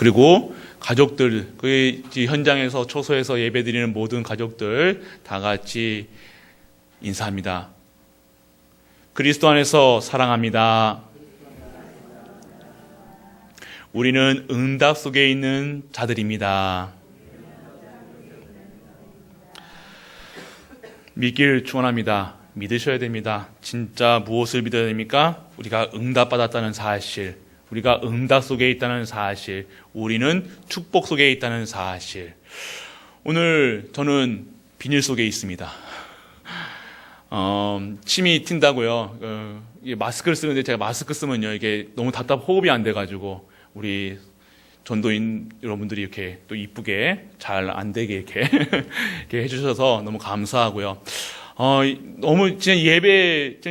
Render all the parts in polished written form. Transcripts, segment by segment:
그리고 가족들, 그 현장에서 초소에서 예배드리는 모든 가족들 다 같이 인사합니다. 그리스도 안에서 사랑합니다. 우리는 응답 속에 있는 자들입니다. 믿기를 축원합니다. 믿으셔야 됩니다. 진짜 무엇을 믿어야 됩니까? 우리가 응답받았다는 사실, 우리가 응답 속에 있다는 사실, 우리는 축복 속에 있다는 사실. 오늘 저는 비닐 속에 있습니다. 침이 튄다고요. 마스크를 쓰는데 제가 마스크 쓰면요, 이게 너무 호흡이 안 돼가지고 우리 전도인 여러분들이 이렇게 또 이쁘게 잘 안 되게 이렇게 해주셔서 너무 감사하고요. 너무 진짜 예배,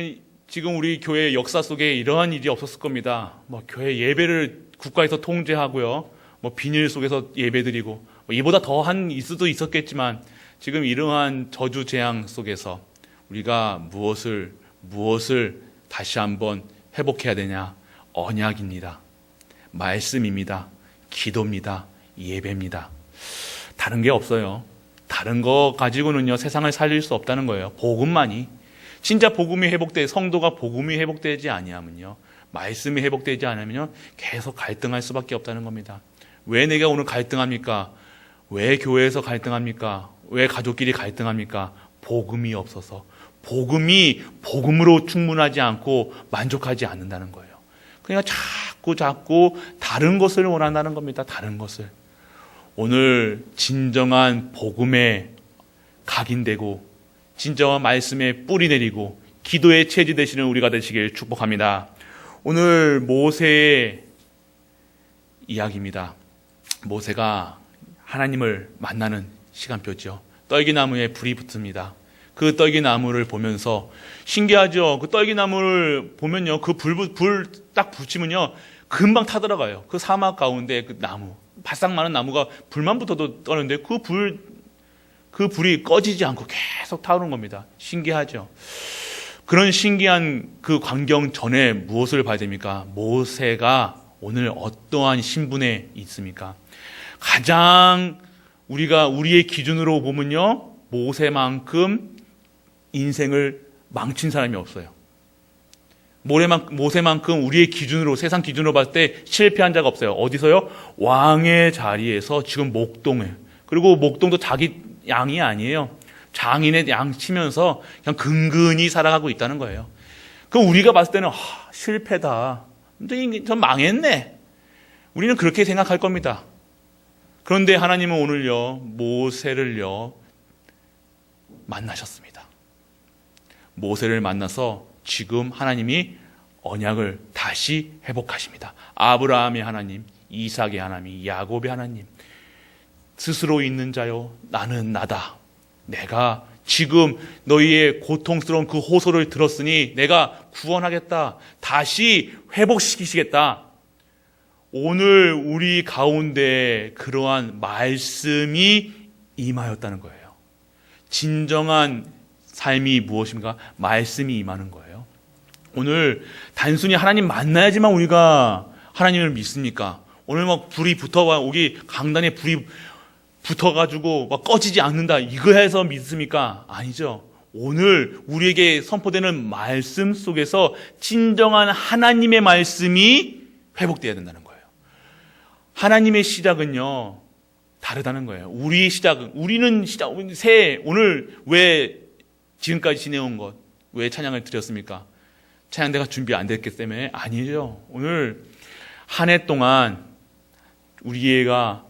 지금 우리 교회 역사 속에 이러한 일이 없었을 겁니다. 교회 예배를 국가에서 통제하고요. 비닐 속에서 예배드리고, 이보다 더한 수도 있었겠지만, 지금 이러한 저주 재앙 속에서 우리가 무엇을 다시 한번 회복해야 되냐? 언약입니다. 말씀입니다. 기도입니다. 예배입니다. 다른 게 없어요. 다른 거 가지고는요, 세상을 살릴 수 없다는 거예요. 복음만이. 진짜 복음이 성도가 복음이 회복되지 아니하면요, 말씀이 회복되지 않으면요, 계속 갈등할 수밖에 없다는 겁니다. 왜 내가 오늘 갈등합니까? 왜 교회에서 갈등합니까? 왜 가족끼리 갈등합니까? 복음이 없어서. 복음이 복음으로 충분하지 않고 만족하지 않는다는 거예요. 그러니까 자꾸 다른 것을 원한다는 겁니다. 다른 것을. 오늘 진정한 복음에 각인되고 진정한 말씀에 뿌리 내리고 기도의 체질 되시는 우리가 되시길 축복합니다. 오늘 모세의 이야기입니다. 모세가 하나님을 만나는 시간표죠. 떨기나무에 불이 붙습니다. 그 떨기나무를 보면서 신기하죠. 그 떨기나무를 보면요, 그 불 딱 붙이면요, 금방 타들어가요. 그 사막 가운데 그 나무, 바싹 마른 나무가 불만 붙어도 떠는데 그 불이 꺼지지 않고 계속 타오르는 겁니다. 신기하죠. 그런 신기한 그 광경 전에 무엇을 봐야 됩니까? 모세가 오늘 어떠한 신분에 있습니까? 가장 우리의 기준으로 보면요, 모세만큼 인생을 망친 사람이 없어요. 모세만큼 우리의 기준으로, 세상 기준으로 봤을 때 실패한 자가 없어요. 어디서요? 왕의 자리에서 지금 목동에. 그리고 목동도 자기 양이 아니에요. 장인의 양 치면서 그냥 근근히 살아가고 있다는 거예요. 그럼 우리가 봤을 때는 실패다. 전 망했네. 우리는 그렇게 생각할 겁니다. 그런데 하나님은 오늘요, 모세를요, 만나셨습니다. 모세를 만나서 지금 하나님이 언약을 다시 회복하십니다. 아브라함의 하나님, 이삭의 하나님, 야곱의 하나님. 스스로 있는 자요, 나는 나다. 내가 지금 너희의 고통스러운 그 호소를 들었으니 내가 구원하겠다. 다시 회복시키시겠다. 오늘 우리 가운데 그러한 말씀이 임하였다는 거예요. 진정한 삶이 무엇인가? 말씀이 임하는 거예요. 오늘 단순히 하나님 만나야지만 우리가 하나님을 믿습니까? 오늘 불이 강단에 불이 붙어가지고 꺼지지 않는다, 이거 해서 믿습니까? 아니죠. 오늘 우리에게 선포되는 말씀 속에서 진정한 하나님의 말씀이 회복되어야 된다는 거예요. 하나님의 시작은요, 다르다는 거예요. 우리의 시작은, 오늘 왜 지금까지 지내온 것, 왜 찬양을 드렸습니까? 찬양대가 준비 안 됐기 때문에? 아니죠. 오늘 한 해 동안 우리와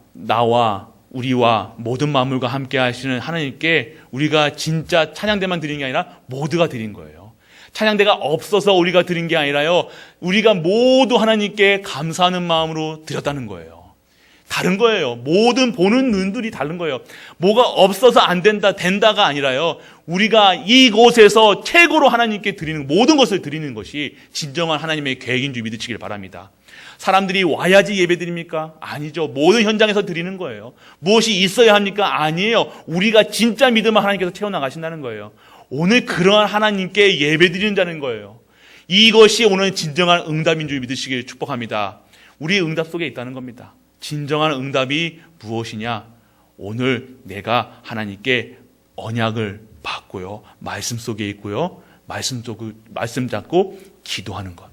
모든 만물과 함께 하시는 하나님께 우리가 진짜 찬양대만 드린 게 아니라 모두가 드린 거예요. 찬양대가 없어서 우리가 드린 게 아니라요, 우리가 모두 하나님께 감사하는 마음으로 드렸다는 거예요. 다른 거예요. 모든 보는 눈들이 다른 거예요. 뭐가 없어서 안 된다가 아니라요, 우리가 이곳에서 최고로 하나님께 드리는 모든 것을 드리는 것이 진정한 하나님의 계획인 줄 믿으시길 바랍니다. 사람들이 와야지 예배 드립니까? 아니죠. 모든 현장에서 드리는 거예요. 무엇이 있어야 합니까? 아니에요. 우리가 진짜 믿음을 하나님께서 채워나가신다는 거예요. 오늘 그러한 하나님께 예배 드린다는 거예요. 이것이 오늘 진정한 응답인 줄 믿으시길 축복합니다. 우리의 응답 속에 있다는 겁니다. 진정한 응답이 무엇이냐? 오늘 내가 하나님께 언약을 받고요, 말씀 속에 있고요, 말씀 잡고 기도하는 것.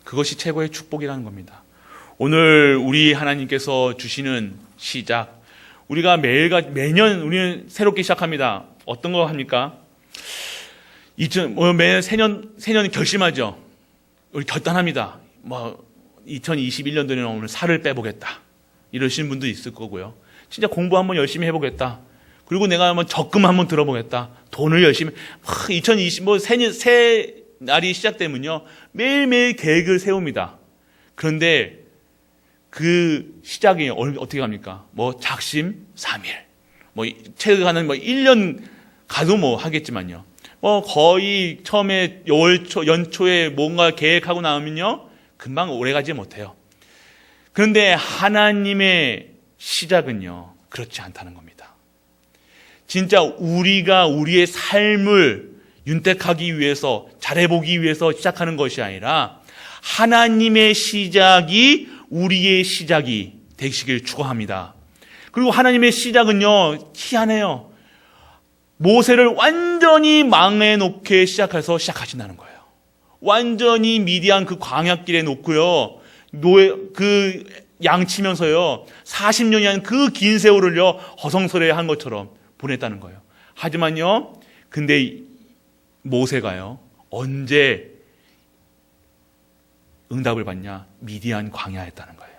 그것이 최고의 축복이라는 겁니다. 오늘 우리 하나님께서 주시는 시작, 우리가 매년 우리는 새롭게 시작합니다. 어떤 거 합니까? 매년 새년 결심하죠. 우리 결단합니다. 2021년도에는 오늘 살을 빼보겠다, 이러시는 분도 있을 거고요. 진짜 공부 한번 열심히 해보겠다. 그리고 내가 한번 적금 한번 들어보겠다. 돈을 열심히 2020 새 날이 시작되면요, 매일매일 계획을 세웁니다. 그런데 그 시작이 어떻게 합니까? 작심 3일, 최근에는 1년 가도 하겠지만요. 거의 처음에 연초에 뭔가 계획하고 나오면요, 금방 오래가지 못해요. 그런데 하나님의 시작은요, 그렇지 않다는 겁니다. 진짜 우리가 우리의 삶을 윤택하기 위해서, 잘해보기 위해서 시작하는 것이 아니라 하나님의 시작이 우리의 시작이 되시길 축원합니다. 그리고 하나님의 시작은요, 희한해요. 모세를 완전히 망해 놓게 시작하신다는 거예요. 완전히 미디안 그 광야길에 놓고요, 그 양치면서요, 40년이란 그 긴 세월을요, 허송세월한 것처럼 보냈다는 거예요. 하지만요, 근데 모세가요, 언제 응답을 받냐? 미디안 광야였다는 거예요.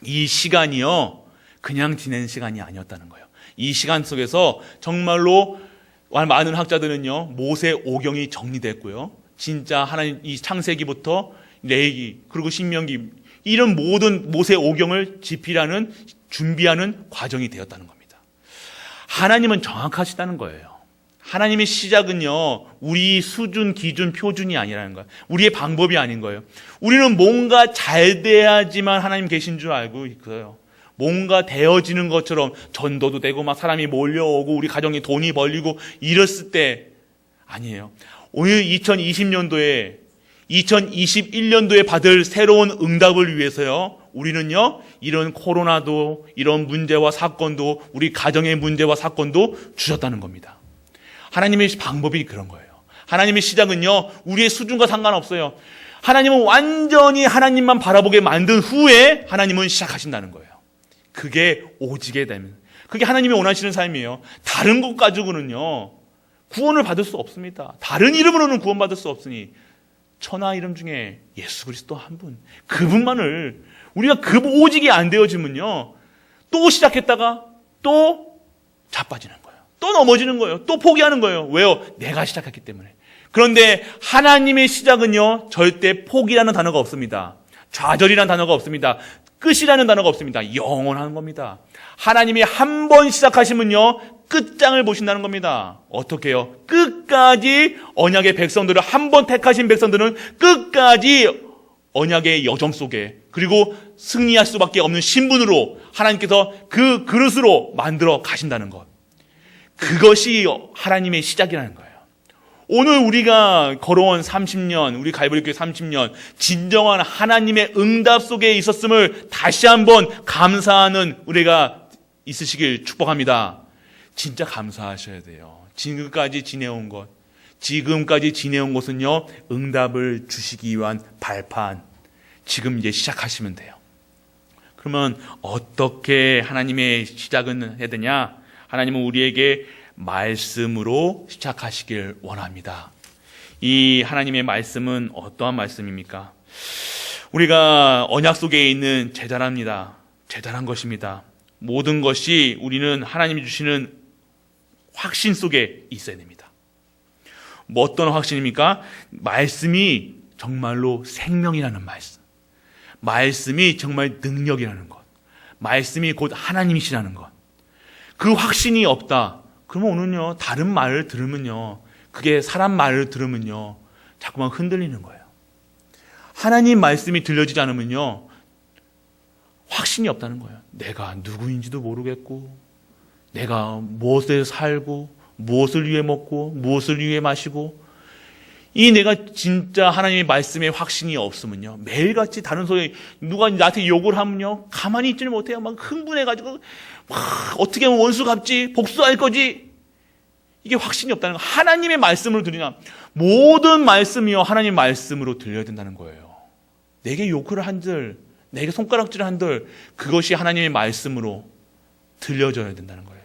이 시간이요, 그냥 지낸 시간이 아니었다는 거예요. 이 시간 속에서 정말로 많은 학자들은요, 모세 오경이 정리됐고요, 진짜 하나님 이 창세기부터 레위기 그리고 신명기, 이런 모든 모세 오경을 준비하는 과정이 되었다는 겁니다. 하나님은 정확하시다는 거예요. 하나님의 시작은요, 우리 수준, 기준, 표준이 아니라는 거예요. 우리의 방법이 아닌 거예요. 우리는 뭔가 잘 돼야지만 하나님 계신 줄 알고 있어요. 뭔가 되어지는 것처럼 전도도 되고 사람이 몰려오고 우리 가정에 돈이 벌리고 이랬을 때 아니에요. 오늘 2020년도에 2021년도에 받을 새로운 응답을 위해서요, 우리는요, 이런 코로나도, 이런 문제와 사건도, 우리 가정의 문제와 사건도 주셨다는 겁니다. 하나님의 방법이 그런 거예요. 하나님의 시작은요, 우리의 수준과 상관없어요. 하나님은 완전히 하나님만 바라보게 만든 후에 하나님은 시작하신다는 거예요. 그게 오직에 되면, 그게 하나님이 원하시는 삶이에요. 다른 것 가지고는요, 구원을 받을 수 없습니다. 다른 이름으로는 구원받을 수 없으니 천하 이름 중에 예수 그리스도 한 분, 그분만을 우리가 그 오직이 안 되어지면요, 또 시작했다가 또 자빠지는 거예요. 또 넘어지는 거예요. 또 포기하는 거예요. 왜요? 내가 시작했기 때문에. 그런데 하나님의 시작은요, 절대 포기라는 단어가 없습니다. 좌절이라는 단어가 없습니다. 끝이라는 단어가 없습니다. 영원한 겁니다. 하나님이 한 번 시작하시면요, 끝장을 보신다는 겁니다. 어떻게 해요? 끝까지 언약의 백성들을, 한 번 택하신 백성들은 끝까지 언약의 여정 속에, 그리고 승리할 수밖에 없는 신분으로 하나님께서 그 그릇으로 만들어 가신다는 것. 그것이 하나님의 시작이라는 거예요. 오늘 우리가 걸어온 30년, 우리 갈보리교회 30년, 진정한 하나님의 응답 속에 있었음을 다시 한번 감사하는 우리가 있으시길 축복합니다. 진짜 감사하셔야 돼요. 지금까지 지내온 것은요, 응답을 주시기 위한 발판. 지금 이제 시작하시면 돼요. 그러면 어떻게 하나님의 시작은 해야 되냐? 하나님은 우리에게 말씀으로 시작하시길 원합니다. 이 하나님의 말씀은 어떠한 말씀입니까? 우리가 언약 속에 있는 제자랍니다. 제자란 것입니다. 모든 것이 우리는 하나님이 주시는 확신 속에 있어야 됩니다. 어떤 확신입니까? 말씀이 정말로 생명이라는 말씀, 말씀이 정말 능력이라는 것, 말씀이 곧 하나님이시라는 것. 그 확신이 없다. 그러면 오늘요, 다른 말을 들으면요, 그게 사람 말을 들으면요, 자꾸만 흔들리는 거예요. 하나님 말씀이 들려지지 않으면요, 확신이 없다는 거예요. 내가 누구인지도 모르겠고, 내가 무엇에 살고, 무엇을 위해 먹고, 무엇을 위해 마시고, 이 내가 진짜 하나님의 말씀에 확신이 없으면요, 매일같이 다른 소리, 누가 나한테 욕을 하면요, 가만히 있지를 못해요. 막 흥분해가지고 막 어떻게 하면 원수 갚지, 복수할 거지. 이게 확신이 없다는 거. 하나님의 말씀으로 들으냐, 모든 말씀이요 하나님 말씀으로 들려야 된다는 거예요. 내게 욕을 한들, 내게 손가락질을 한들, 그것이 하나님의 말씀으로 들려져야 된다는 거예요.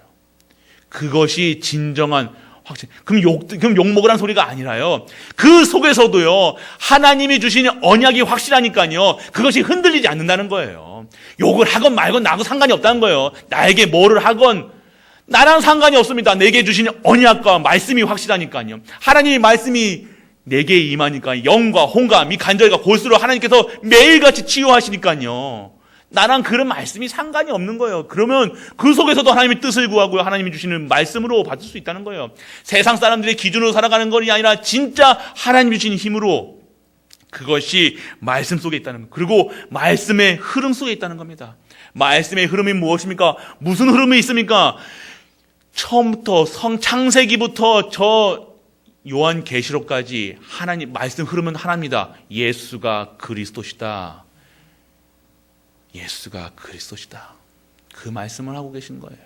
그것이 진정한 확신. 그럼 욕 먹으라는 소리가 아니라요, 그 속에서도요 하나님이 주시는 언약이 확실하니까요, 그것이 흔들리지 않는다는 거예요. 욕을 하건 말건 나하고 상관이 없다는 거예요. 나에게 뭐를 하건 나랑 상관이 없습니다. 내게 주시는 언약과 말씀이 확실하니까요. 하나님의 말씀이 내게 임하니까 영과 혼과 이 간절과 골수로 하나님께서 매일같이 치유하시니까요, 나랑 그런 말씀이 상관이 없는 거예요. 그러면 그 속에서도 하나님의 뜻을 구하고요, 하나님이 주시는 말씀으로 받을 수 있다는 거예요. 세상 사람들의 기준으로 살아가는 것이 아니라 진짜 하나님이 주시는 힘으로, 그것이 말씀 속에 있다는 거예요. 그리고 말씀의 흐름 속에 있다는 겁니다. 말씀의 흐름이 무엇입니까? 무슨 흐름이 있습니까? 처음부터 창세기부터 저 요한계시록까지 하나님 말씀 흐름은 하나입니다. 예수가 그리스도시다. 예수가 그리스도시다. 그 말씀을 하고 계신 거예요.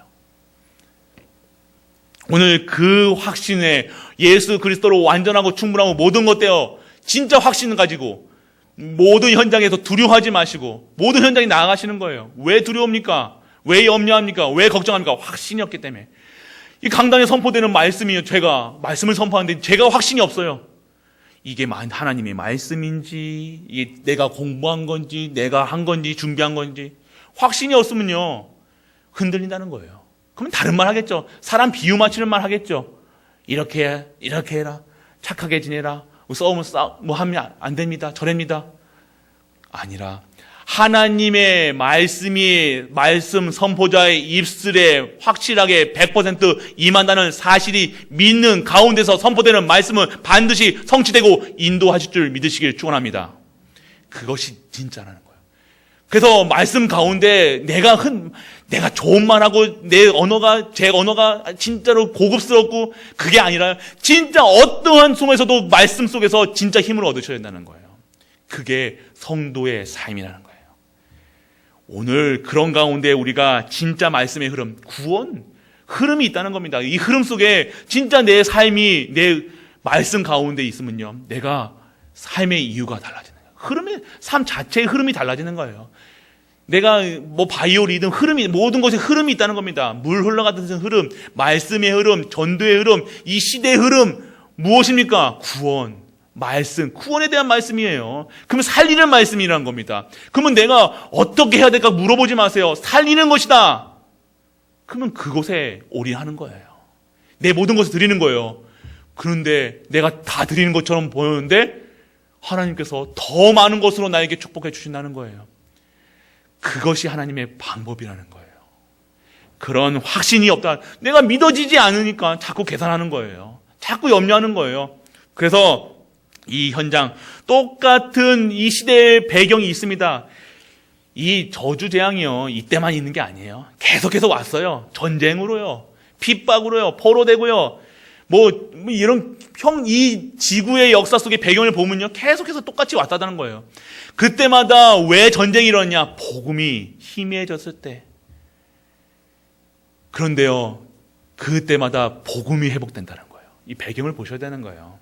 오늘 그 확신에 예수 그리스도로 완전하고 충분하고 모든 것 되어 진짜 확신을 가지고 모든 현장에서 두려워하지 마시고 모든 현장에 나아가시는 거예요. 왜 두려웁니까? 왜 염려합니까? 왜 걱정합니까? 확신이 없기 때문에. 이 강단에 선포되는 말씀이요, 제가 말씀을 선포하는데 제가 확신이 없어요. 이게 하나님의 말씀인지, 이게 내가 공부한 건지, 내가 한 건지, 준비한 건지, 확신이 없으면요 흔들린다는 거예요. 그러면 다른 말 하겠죠. 사람 비유 맞추는 말 하겠죠. 이렇게 해라, 착하게 지내라, 싸우면 하면 안 됩니다, 저랍니다. 아니라 하나님의 말씀 선포자의 입술에 확실하게 100% 임한다는 사실이 믿는 가운데서 선포되는 말씀은 반드시 성취되고 인도하실 줄 믿으시길 축원합니다. 그것이 진짜라는 거예요. 그래서 말씀 가운데 내가 좋은 말하고 제 언어가 진짜로 고급스럽고 그게 아니라 진짜 어떠한 속에서도 말씀 속에서 진짜 힘을 얻으셔야 된다는 거예요. 그게 성도의 삶이라는 거예요. 오늘 그런 가운데 우리가 진짜 말씀의 흐름, 구원, 흐름이 있다는 겁니다. 이 흐름 속에 진짜 내 삶이 내 말씀 가운데 있으면요, 내가 삶의 이유가 달라지는 거예요. 삶 자체의 흐름이 달라지는 거예요. 내가 바이오 리듬, 흐름이, 모든 것에 흐름이 있다는 겁니다. 물 흘러가듯한 흐름, 말씀의 흐름, 전도의 흐름, 이 시대의 흐름, 무엇입니까? 구원. 말씀, 구원에 대한 말씀이에요. 그러면 살리는 말씀이라는 겁니다. 그러면 내가 어떻게 해야 될까 물어보지 마세요. 살리는 것이다. 그러면 그곳에 올인하는 거예요. 내 모든 것을 드리는 거예요. 그런데 내가 다 드리는 것처럼 보였는데 하나님께서 더 많은 것으로 나에게 축복해 주신다는 거예요. 그것이 하나님의 방법이라는 거예요. 그런 확신이 없다. 내가 믿어지지 않으니까 자꾸 계산하는 거예요. 자꾸 염려하는 거예요. 그래서 이 현장, 똑같은 이 시대의 배경이 있습니다. 이 저주재앙이요, 이때만 있는 게 아니에요. 계속해서 왔어요. 전쟁으로요, 핍박으로요, 포로되고요, 이 지구의 역사 속의 배경을 보면요, 계속해서 똑같이 왔다는 거예요. 그때마다 왜 전쟁이 일어났냐? 복음이 희미해졌을 때. 그런데요, 그때마다 복음이 회복된다는 거예요. 이 배경을 보셔야 되는 거예요.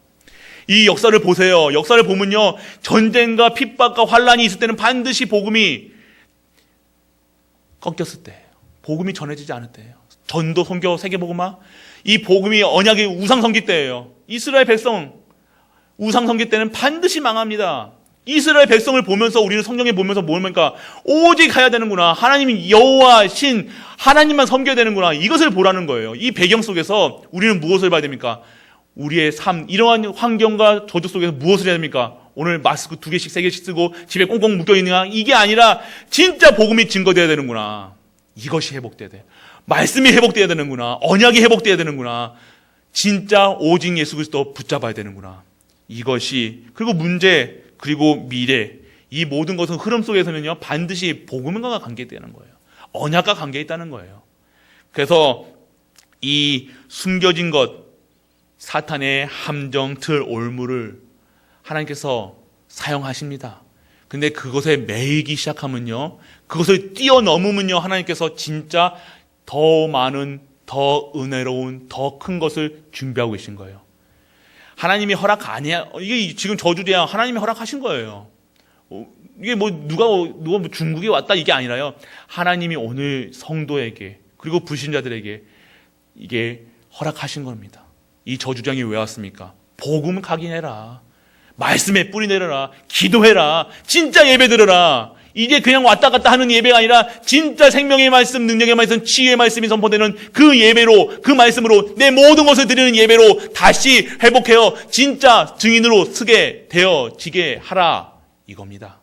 이 역사를 보세요. 역사를 보면요, 전쟁과 핍박과 환란이 있을 때는 반드시 복음이 꺾였을 때예요. 복음이 전해지지 않을 때예요. 전도, 선교, 세계복음화, 이 복음이 언약의 우상 섬기 때예요. 이스라엘 백성 우상 섬기 때는 반드시 망합니다. 이스라엘 백성을 보면서 우리는 성경에 보면서 뭡니까? 오직 가야 되는구나. 하나님이 여호와 신 하나님만 섬겨야 되는구나. 이것을 보라는 거예요. 이 배경 속에서 우리는 무엇을 봐야 됩니까? 우리의 삶, 이러한 환경과 저주 속에서 무엇을 해야 됩니까? 오늘 마스크 2개씩 3개씩 쓰고 집에 꽁꽁 묶여있느냐? 이게 아니라 진짜 복음이 증거되어야 되는구나. 이것이 회복돼야 돼. 말씀이 회복돼야 되는구나. 언약이 회복돼야 되는구나. 진짜 오직 예수 그리스도 붙잡아야 되는구나. 이것이, 그리고 문제, 그리고 미래, 이 모든 것은 흐름 속에서는요, 반드시 복음과 관계되는 거예요. 언약과 관계있다는 거예요. 그래서 이 숨겨진 것, 사탄의 함정, 틀, 올무를 하나님께서 사용하십니다. 근데 그것에 매이기 시작하면요, 그것을 뛰어넘으면요, 하나님께서 진짜 더 많은, 더 은혜로운, 더 큰 것을 준비하고 계신 거예요. 하나님이 허락 아니야. 이게 지금 저주대야 하나님이 허락하신 거예요. 이게 누가 중국에 왔다 이게 아니라요. 하나님이 오늘 성도에게 그리고 불신자들에게 이게 허락하신 겁니다. 이 저주장이 왜 왔습니까? 복음 각인해라. 말씀에 뿌리 내려라. 기도해라. 진짜 예배 드려라. 이게 그냥 왔다 갔다 하는 예배가 아니라 진짜 생명의 말씀, 능력의 말씀, 치유의 말씀이 선포되는 그 예배로, 그 말씀으로 내 모든 것을 드리는 예배로 다시 회복해요. 진짜 증인으로 서게 되어지게 하라. 이겁니다.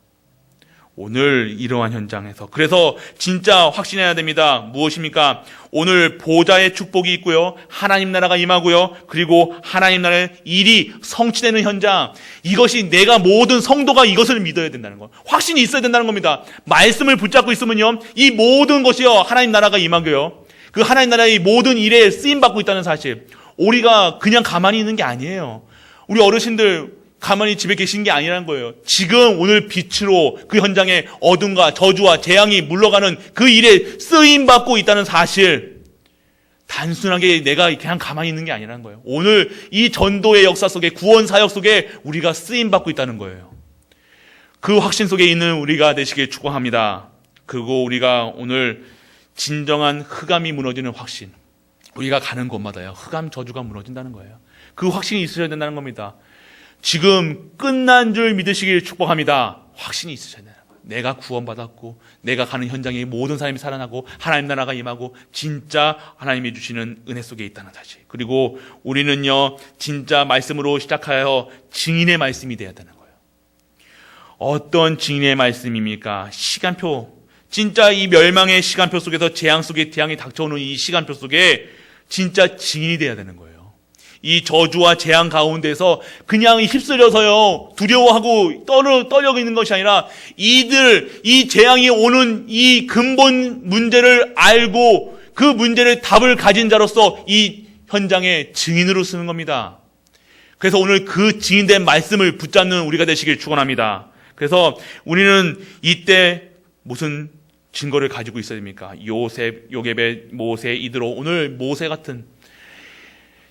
오늘 이러한 현장에서 그래서 진짜 확신해야 됩니다. 무엇입니까? 오늘 보좌의 축복이 있고요. 하나님 나라가 임하고요. 그리고 하나님 나라의 일이 성취되는 현장. 이것이 내가 모든 성도가 이것을 믿어야 된다는 거. 확신이 있어야 된다는 겁니다. 말씀을 붙잡고 있으면요. 이 모든 것이요. 하나님 나라가 임하고요. 그 하나님 나라의 모든 일에 쓰임 받고 있다는 사실. 우리가 그냥 가만히 있는 게 아니에요. 우리 어르신들 가만히 집에 계신 게 아니라는 거예요. 지금 오늘 빛으로 그 현장에 어둠과 저주와 재앙이 물러가는 그 일에 쓰임받고 있다는 사실. 단순하게 내가 그냥 가만히 있는 게 아니라는 거예요. 오늘 이 전도의 역사 속에, 구원 사역 속에 우리가 쓰임받고 있다는 거예요. 그 확신 속에 있는 우리가 되시길 축복합니다. 그리고 우리가 오늘 진정한 흑암이 무너지는 확신. 우리가 가는 곳마다요, 흑암 저주가 무너진다는 거예요. 그 확신이 있으셔야 된다는 겁니다. 지금 끝난 줄 믿으시길 축복합니다. 확신이 있으셔야 돼요. 내가 구원받았고 내가 가는 현장에 모든 사람이 살아나고 하나님 나라가 임하고 진짜 하나님이 주시는 은혜 속에 있다는 사실. 그리고 우리는요 진짜 말씀으로 시작하여 증인의 말씀이 되어야 되는 거예요. 어떤 증인의 말씀입니까? 시간표. 진짜 이 멸망의 시간표 속에서 재앙 속에 재앙이 닥쳐오는 이 시간표 속에 진짜 증인이 되어야 되는 거예요. 이 저주와 재앙 가운데서 그냥 휩쓸려서요 두려워하고 떨려 있는 것이 아니라 이 재앙이 오는 이 근본 문제를 알고 그 문제를 답을 가진 자로서 이 현장의 증인으로 쓰는 겁니다. 그래서 오늘 그 증인된 말씀을 붙잡는 우리가 되시길 축원합니다. 그래서 우리는 이때 무슨 증거를 가지고 있어야 됩니까? 요셉, 요게벳, 모세, 이드로. 오늘 모세 같은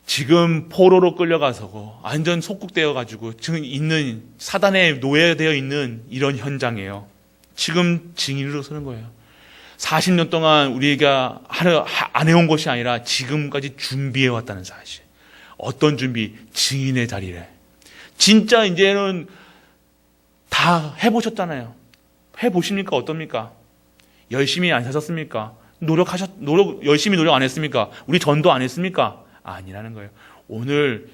지금 포로로 끌려가서 완전 속국되어 가지고 지금 있는 사단에 노예되어 있는 이런 현장이에요. 지금 증인으로 서는 거예요. 40년 동안 우리가 안 해온 것이 아니라 지금까지 준비해 왔다는 사실. 어떤 준비? 증인의 자리래. 진짜 이제는 다 해보셨잖아요. 해보십니까? 어떻습니까? 열심히 안 사셨습니까? 열심히 노력 안 했습니까? 우리 전도 안 했습니까? 아니라는 거예요. 오늘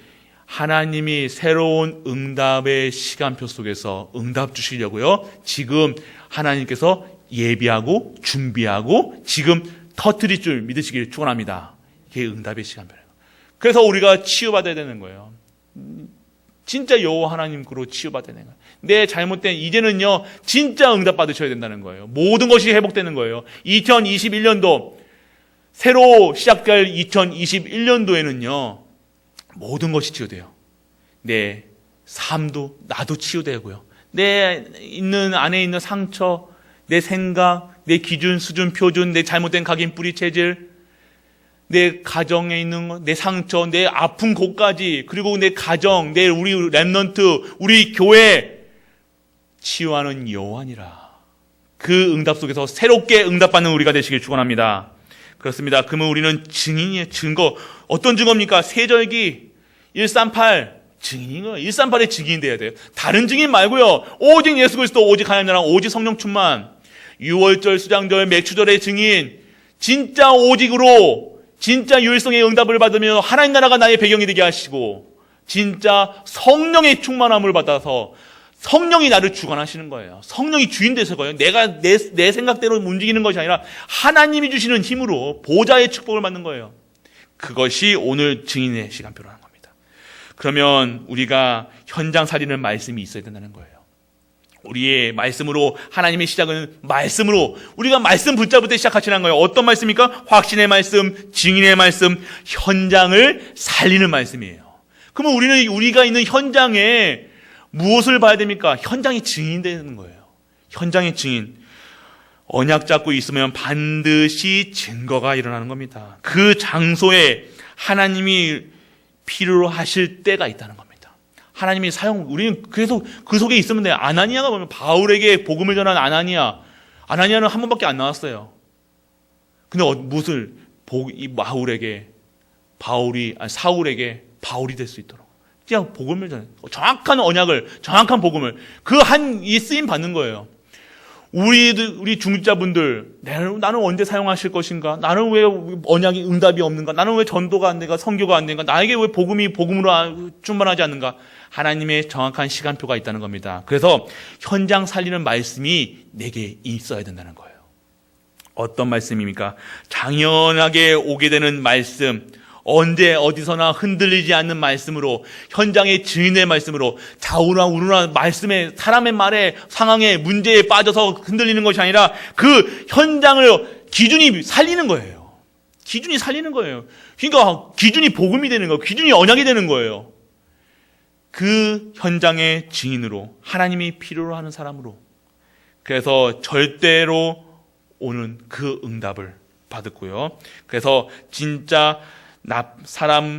하나님이 새로운 응답의 시간표 속에서 응답 주시려고요. 지금 하나님께서 예비하고 준비하고 지금 터뜨릴 줄 믿으시길 축원합니다. 이게 응답의 시간표예요. 그래서 우리가 치유받아야 되는 거예요. 진짜 여호와 하나님께로 치유받아야 되는 거예요. 내 잘못된 이제는요 진짜 응답 받으셔야 된다는 거예요. 모든 것이 회복되는 거예요. 2021년도 새로 시작될 2021년도에는요 모든 것이 치유돼요. 내 삶도 나도 치유되고요. 내 안에 있는 상처, 내 생각, 내 기준, 수준, 표준, 내 잘못된 각인, 뿌리, 체질, 내 가정에 있는 것, 내 상처, 내 아픈 곳까지, 그리고 내 가정, 우리 렘넌트, 우리 교회 치유하는 여호와니라. 그 응답 속에서 새롭게 응답받는 우리가 되시길 축원합니다. 그렇습니다. 그러면 우리는 증인이에요. 증거. 어떤 증거입니까? 세절기 138 증인인 거예요. 138의 증인이 돼야 돼요. 다른 증인 말고요. 오직 예수 그리스도, 오직 하나님 나라, 오직 성령 충만. 6월절, 수장절, 맥추절의 증인. 진짜 오직으로 진짜 유일성의 응답을 받으며 하나님 나라가 나의 배경이 되게 하시고 진짜 성령의 충만함을 받아서 성령이 나를 주관하시는 거예요. 성령이 주인 되서고요. 내가 내 생각대로 움직이는 것이 아니라 하나님이 주시는 힘으로 보좌의 축복을 받는 거예요. 그것이 오늘 증인의 시간표라는 겁니다. 그러면 우리가 현장 살리는 말씀이 있어야 된다는 거예요. 우리의 말씀으로 하나님의 시작은 말씀으로 우리가 말씀 붙잡을 때 시작하시는 거예요. 어떤 말씀입니까? 확신의 말씀, 증인의 말씀, 현장을 살리는 말씀이에요. 그러면 우리가 있는 현장에 무엇을 봐야 됩니까? 현장의 증인이 되는 거예요. 현장의 증인. 언약 잡고 있으면 반드시 증거가 일어나는 겁니다. 그 장소에 하나님이 필요로 하실 때가 있다는 겁니다. 하나님이 우리는 그래서 그 속에 있으면 돼요. 아나니아가 보면 바울에게 복음을 전한 아나니아는 한 번밖에 안 나왔어요. 근데 사울에게 바울이 될 수 있도록 그냥 복음을 전해, 정확한 언약을, 정확한 복음을 이 쓰임 받는 거예요. 우리 중직자분들, 나는 언제 사용하실 것인가? 나는 왜 언약이 응답이 없는가? 나는 왜 전도가 안 되는가? 선교가 안 되는가? 나에게 왜 복음으로 충만하지 않는가? 하나님의 정확한 시간표가 있다는 겁니다. 그래서 현장 살리는 말씀이 내게 있어야 된다는 거예요. 어떤 말씀입니까? 당연하게 오게 되는 말씀, 언제 어디서나 흔들리지 않는 말씀으로, 현장의 증인의 말씀으로, 좌우나 우르나 말씀에, 사람의 말에, 상황에, 문제에 빠져서 흔들리는 것이 아니라 그 현장을 기준이 살리는 거예요. 기준이 살리는 거예요. 그러니까 기준이 복음이 되는 거예요. 기준이 언약이 되는 거예요. 그 현장의 증인으로, 하나님이 필요로 하는 사람으로, 그래서 절대로 오는 그 응답을 받았고요. 그래서 진짜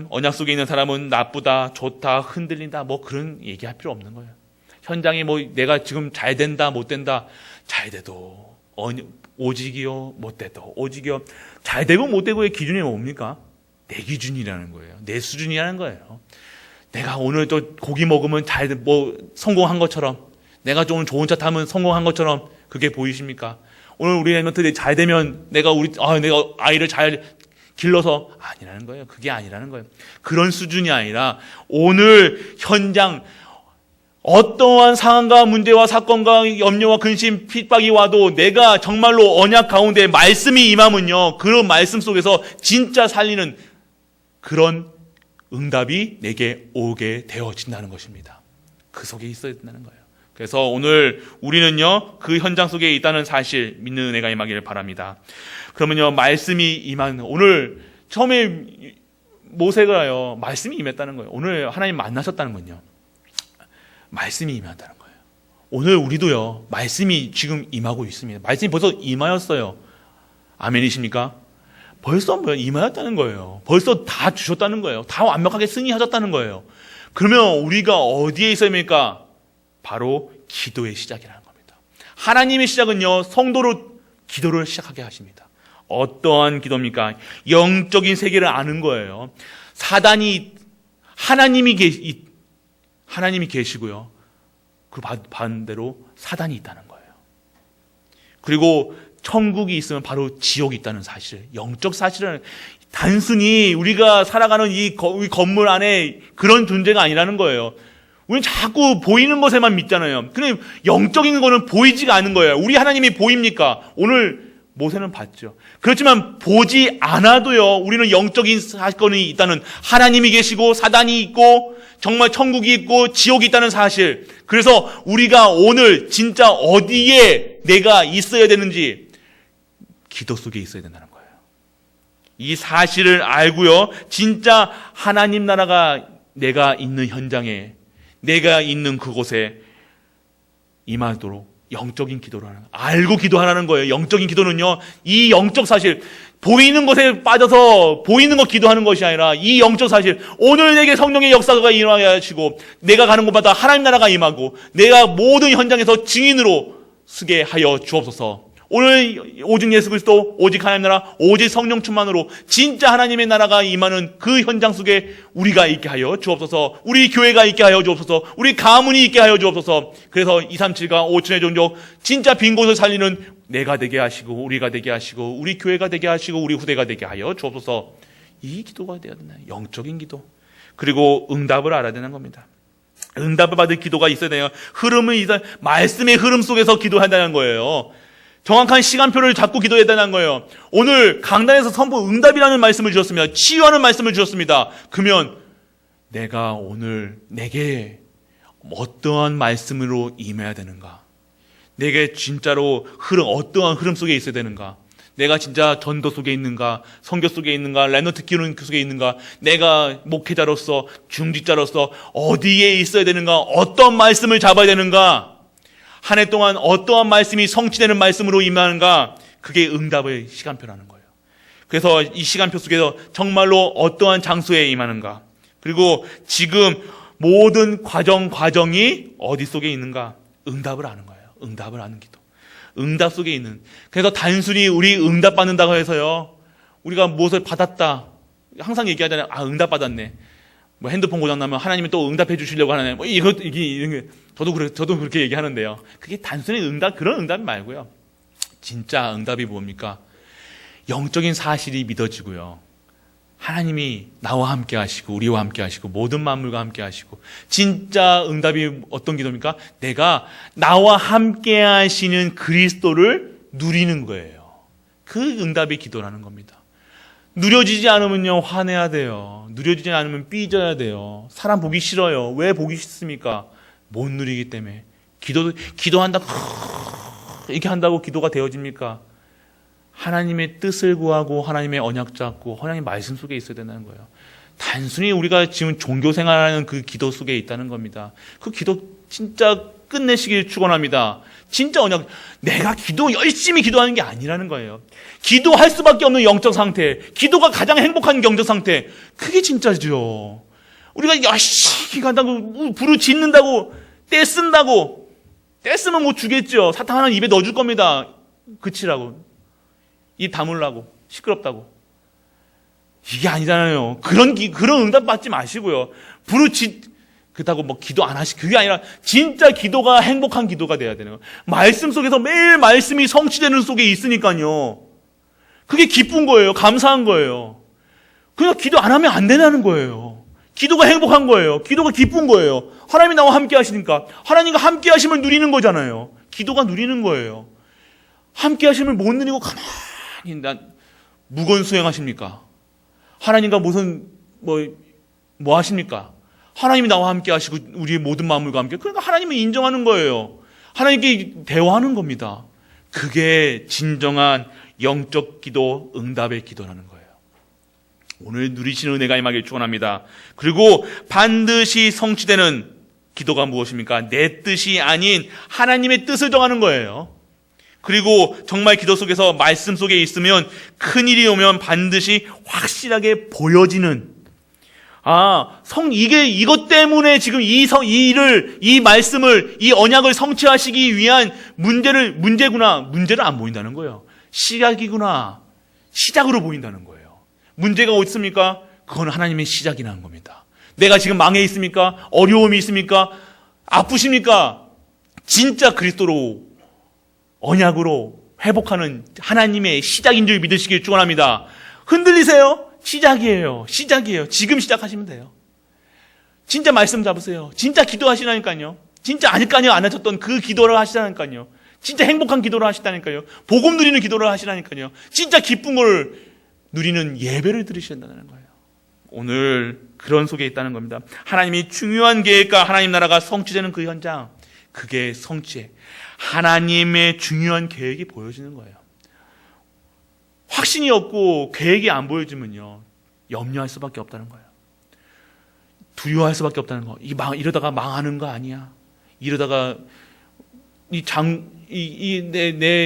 언약 속에 있는 사람은 나쁘다, 좋다, 흔들린다, 그런 얘기할 필요 없는 거예요. 현장에 내가 지금 잘 된다, 못 된다, 잘 돼도 오직이요, 못 돼도 오직이요. 잘 되고 못 되고의 기준이 뭡니까? 내 기준이라는 거예요. 내 수준이라는 거예요. 내가 오늘 또 고기 먹으면 성공한 것처럼, 내가 좀 좋은 차 타면 성공한 것처럼 그게 보이십니까? 오늘 우리 엠먼트 잘 되면 내가 아이를 잘 길러서 아니라는 거예요. 그게 아니라는 거예요. 그런 수준이 아니라 오늘 현장 어떠한 상황과 문제와 사건과 염려와 근심, 핍박이 와도 내가 정말로 언약 가운데 말씀이 임하면요, 그런 말씀 속에서 진짜 살리는 그런 응답이 내게 오게 되어진다는 것입니다. 그 속에 있어야 된다는 거예요. 그래서 오늘 우리는요, 그 현장 속에 있다는 사실 믿는 은혜가 임하기를 바랍니다. 그러면요, 말씀이 임하는, 오늘 처음에 모세가요, 말씀이 임했다는 거예요. 오늘 하나님 만나셨다는 건요, 말씀이 임한다는 거예요. 오늘 우리도요, 말씀이 지금 임하고 있습니다. 말씀이 벌써 임하였어요. 아멘이십니까? 벌써 임하였다는 거예요. 벌써 다 주셨다는 거예요. 다 완벽하게 승리하셨다는 거예요. 그러면 우리가 어디에 있어야 합니까? 바로 기도의 시작이라는 겁니다. 하나님의 시작은요, 성도로 기도를 시작하게 하십니다. 어떠한 기도입니까? 영적인 세계를 아는 거예요. 하나님이 계시고요, 그 반대로 사단이 있다는 거예요. 그리고 천국이 있으면 바로 지옥이 있다는 사실, 영적 사실은 단순히 우리가 살아가는 이 건물 안에 그런 존재가 아니라는 거예요. 우리는 자꾸 보이는 것에만 믿잖아요. 근데 영적인 거는 보이지가 않는 거예요. 우리 하나님이 보입니까? 오늘 모세는 봤죠. 그렇지만 보지 않아도요, 우리는 영적인 사건이 있다는, 하나님이 계시고 사단이 있고 정말 천국이 있고 지옥이 있다는 사실. 그래서 우리가 오늘 진짜 어디에 내가 있어야 되는지 기도 속에 있어야 된다는 거예요. 이 사실을 알고요, 진짜 하나님 나라가 내가 있는 현장에, 내가 있는 그곳에 임하도록 영적인 기도를 알고 기도하라는 거예요. 영적인 기도는요, 이 영적 사실, 보이는 것에 빠져서 보이는 것 기도하는 것이 아니라 이 영적 사실, 오늘 내게 성령의 역사가 일어나게 하시고 내가 가는 곳마다 하나님 나라가 임하고 내가 모든 현장에서 증인으로 서게 하여 주옵소서. 오늘 오직 예수 그리스도, 오직 하나님 나라, 오직 성령 충만으로 진짜 하나님의 나라가 임하는 그 현장 속에 우리가 있게 하여 주옵소서. 우리 교회가 있게 하여 주옵소서. 우리 가문이 있게 하여 주옵소서. 그래서 237가 5천의 종족, 진짜 빈 곳을 살리는 내가 되게 하시고, 우리가 되게 하시고, 우리 교회가 되게 하시고, 우리 후대가 되게 하여 주옵소서. 이 기도가 되어야 되나요? 영적인 기도. 그리고 응답을 알아야 되는 겁니다. 응답을 받을 기도가 있어야 돼요. 말씀의 흐름 속에서 기도한다는 거예요. 정확한 시간표를 잡고 기도해야 되는 거예요. 오늘 강단에서 선포 응답이라는 말씀을 주셨습니다. 치유하는 말씀을 주셨습니다. 그러면 내가 오늘 내게 어떠한 말씀으로 임해야 되는가? 내게 진짜로 어떠한 흐름 속에 있어야 되는가? 내가 진짜 전도 속에 있는가, 선교 속에 있는가, 랩넌트 키우는 속에 있는가, 내가 목회자로서, 중직자로서 어디에 있어야 되는가, 어떤 말씀을 잡아야 되는가, 한 해 동안 어떠한 말씀이 성취되는 말씀으로 임하는가, 그게 응답의 시간표라는 거예요. 그래서 이 시간표 속에서 정말로 어떠한 장소에 임하는가, 그리고 지금 모든 과정이 어디 속에 있는가, 응답을 아는 거예요. 응답을 아는 기도. 응답 속에 있는. 그래서 단순히 우리 응답 받는다고 해서요, 우리가 무엇을 받았다, 항상 얘기하잖아요. 아, 응답 받았네. 뭐 핸드폰 고장 나면 하나님이 또 응답해 주시려고 하네. 뭐 이게 저도 그렇게 얘기하는데요. 그게 단순히 그런 응답이 말고요. 진짜 응답이 뭡니까? 영적인 사실이 믿어지고요. 하나님이 나와 함께 하시고 우리와 함께 하시고 모든 만물과 함께 하시고, 진짜 응답이 어떤 기도입니까? 내가 나와 함께 하시는 그리스도를 누리는 거예요. 그 응답이 기도라는 겁니다. 누려지지 않으면요, 화내야 돼요. 누려지지 않으면 삐져야 돼요. 사람 보기 싫어요. 왜 보기 싫습니까? 못 누리기 때문에. 기도한다고 이렇게 한다고 기도가 되어집니까? 하나님의 뜻을 구하고 하나님의 언약 잡고 하나님의 말씀 속에 있어야 된다는 거예요. 단순히 우리가 지금 종교 생활하는 그 기도 속에 있다는 겁니다. 그 기도 진짜 끝내시길 축원합니다. 진짜 언약, 내가 열심히 기도하는 게 아니라는 거예요. 기도할 수밖에 없는 영적 상태, 기도가 가장 행복한 경적 상태, 그게 진짜죠. 우리가 열심히 간다고, 부르짖는다고, 떼쓴다고, 떼쓰면 뭐 주겠죠. 사탕 하나 입에 넣어줄 겁니다. 그치라고. 입 다물라고, 시끄럽다고. 이게 아니잖아요. 그런 응답 받지 마시고요. 그렇다고 뭐 기도 안 그게 아니라 진짜 기도가 행복한 기도가 돼야 되는 거예요. 말씀 속에서 매일 말씀이 성취되는 속에 있으니까요. 그게 기쁜 거예요. 감사한 거예요. 그냥 기도 안 하면 안 되냐는 거예요. 기도가 행복한 거예요. 기도가 기쁜 거예요. 하나님이 나와 함께 하시니까 하나님과 함께 하심을 누리는 거잖아요. 기도가 누리는 거예요. 함께 하심을 못 누리고 가만히 무건 수행하십니까? 하나님과 무슨 뭐 하십니까? 하나님이 나와 함께 하시고 우리의 모든 만물과 함께, 그러니까 하나님을 인정하는 거예요. 하나님께 대화하는 겁니다. 그게 진정한 영적 기도, 응답의 기도라는 거예요. 오늘 누리시는 은혜가 임하길 축원합니다. 그리고 반드시 성취되는 기도가 무엇입니까? 내 뜻이 아닌 하나님의 뜻을 정하는 거예요. 그리고 정말 기도 속에서 말씀 속에 있으면 큰일이 오면 반드시 확실하게 보여지는, 이것 때문에 지금 이 말씀을, 이 언약을 성취하시기 위한 문제구나. 문제를 안 보인다는 거예요. 시작이구나. 시작으로 보인다는 거예요. 문제가 어디 있습니까? 그건 하나님의 시작이라는 겁니다. 내가 지금 망해 있습니까? 어려움이 있습니까? 아프십니까? 진짜 그리스도로 언약으로 회복하는 하나님의 시작인 줄 믿으시길 축원합니다. 흔들리세요? 시작이에요. 지금 시작하시면 돼요. 진짜 말씀 잡으세요. 진짜 기도하시라니까요. 진짜 아직까지 안 하셨던 그 기도를 하시라니까요. 진짜 행복한 기도를 하시다니까요. 복음 누리는 기도를 하시라니까요. 진짜 기쁜 걸 누리는 예배를 드리신다는 거예요. 오늘 그런 속에 있다는 겁니다. 하나님이 중요한 계획과 하나님 나라가 성취되는 그 현장, 그게 성취해. 하나님의 중요한 계획이 보여지는 거예요. 확신이 없고 계획이 안 보여지면요, 염려할 수밖에 없다는 거예요. 두려워할 수밖에 없다는 거. 이러다가 망하는 거 아니야? 이러다가 내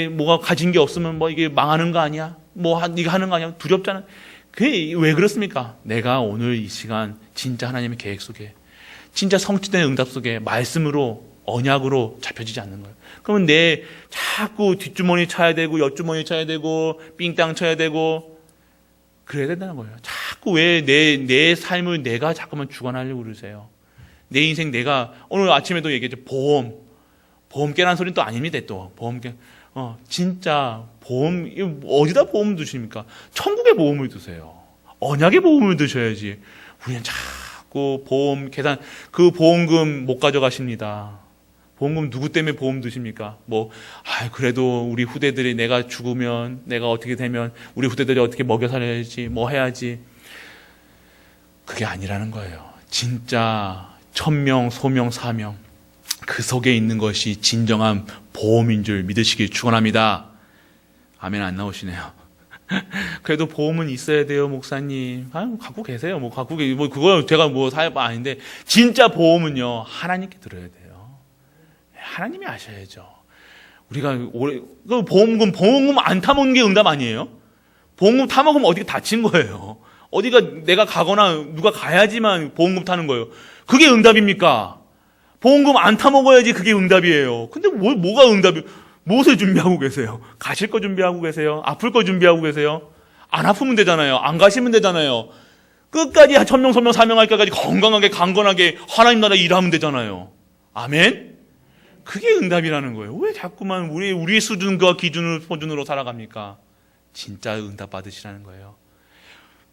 뭐가 가진 게 없으면 이게 망하는 거 아니야? 네가 하는 거 아니야? 두렵잖아. 그게 왜 그렇습니까? 내가 오늘 이 시간 진짜 하나님의 계획 속에, 진짜 성취된 응답 속에 말씀으로, 언약으로 잡혀지지 않는 거예요. 그러면 내 자꾸 뒷주머니 쳐야 되고 옆주머니 쳐야 되고 삥땅 쳐야 되고 그래야 된다는 거예요. 자꾸 왜 내 삶을 내가 자꾸만 주관하려고 그러세요? 내 인생 내가, 오늘 아침에도 얘기했죠. 보험 깨라는 소리는 또 아닙니다. 또 보험 깨, 진짜 보험, 어디다 보험 두십니까? 천국에 보험을 두세요. 언약의 보험을 두셔야지. 우리는 자꾸 보험 계산, 그 보험금 못 가져가십니다. 보험금 누구 때문에 보험 드십니까? 그래도 우리 후대들이, 내가 죽으면, 내가 어떻게 되면 우리 후대들이 어떻게 먹여 살려야지, 뭐 해야지. 그게 아니라는 거예요. 진짜 천명, 소명, 사명, 그 속에 있는 것이 진정한 보험인 줄 믿으시길 축원합니다. 아멘 안 나오시네요. 그래도 보험은 있어야 돼요, 목사님. 갖고 계세요. 그거 제가 사업 아닌데, 진짜 보험은요, 하나님께 들어야 돼요. 하나님이 아셔야죠. 우리가 보험금 안 타먹는 게 응답 아니에요? 보험금 타먹으면 어디가 다친 거예요. 어디가 내가 가거나 누가 가야지만 보험금 타는 거예요. 그게 응답입니까? 보험금 안 타먹어야지 그게 응답이에요. 근데 뭐가 응답이에요? 무엇을 준비하고 계세요? 가실 거 준비하고 계세요? 아플 거 준비하고 계세요? 안 아프면 되잖아요. 안 가시면 되잖아요. 끝까지 천명, 소명, 사명할 때까지 건강하게, 강건하게 하나님 나라 일하면 되잖아요. 아멘? 그게 응답이라는 거예요. 왜 자꾸만 우리 수준과 기준으로 살아갑니까? 진짜 응답 받으시라는 거예요.